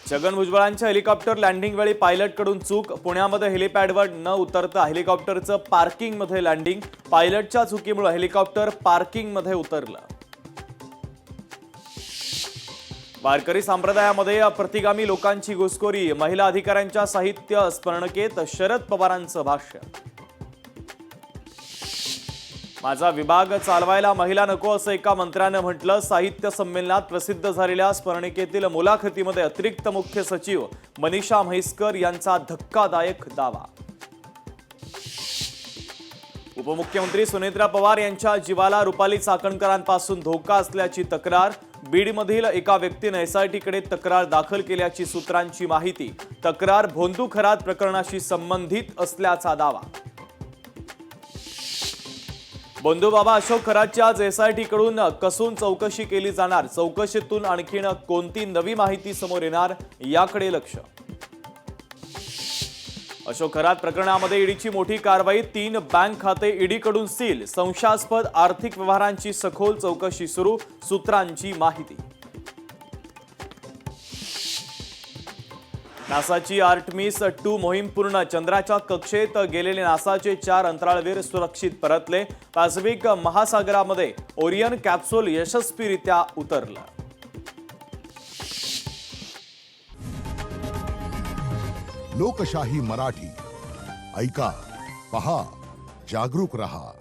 Chhagan भुजबळांच्या helicopter landing वेळी पायलटकडून चूक. पुण्यामध्ये हेलिपॅडवर न उतरता हेलिकॉप्टरचं पार्किंगमध्ये लँडिंग. पायलटच्या चुकीमुळे हेलिकॉप्टर पार्किंगमध्ये उतरलं. वारकरी संप्रदायामध्ये प्रतिगामी लोकांची घुसखोरी. महिला अधिकाऱ्यांच्या साहित्य स्मरणिकेत शरद पवारांचं भाष्य. माझा विभाग चालवायला महिला नको असं एका मंत्र्यानं म्हटलं. साहित्य संमेलनात प्रसिद्ध झालेल्या स्मरणिकेतील मुलाखतीमध्ये अतिरिक्त मुख्य सचिव मनीषा म्हैसकर यांचा धक्कादायक दावा. उपमुख्यमंत्री सुनेत्रा पवार यांच्या जीवाला रुपाली चाकणकरांपासून धोका असल्याची तक्रार. बीडमधील एका व्यक्तीने एसआयटीकडे तक्रार दाखल केल्याची सूत्रांची माहिती. तक्रार भोंदू खरात प्रकरणाशी संबंधित असल्याचा दावा. बंधुबाबा अशोक खरातची आज एसआयटीकडून कसून चौकशी केली जाणार. चौकशीतून आणखीन कोणती नवी माहिती समोर येणार याकडे लक्ष. अशोक खरात प्रकरणामध्ये ईडीची मोठी कारवाई. 3 बँक खाते ईडीकडून सील. संशयास्पद आर्थिक व्यवहारांची सखोल चौकशी सुरू. सूत्रांची माहिती. नासाची आर्टेमिस 2 मोहीम पूर्ण. चंद्राच्या कक्षेत गेलेले नासाचे 4 अंतराळवीर सुरक्षित परतले. पॅसिफिक महासागरामध्ये ओरियन कॅप्सूल यशस्वीरित्या उतरलं. लोकशाही मराठी ऐका, पहा, जागरूक रहा.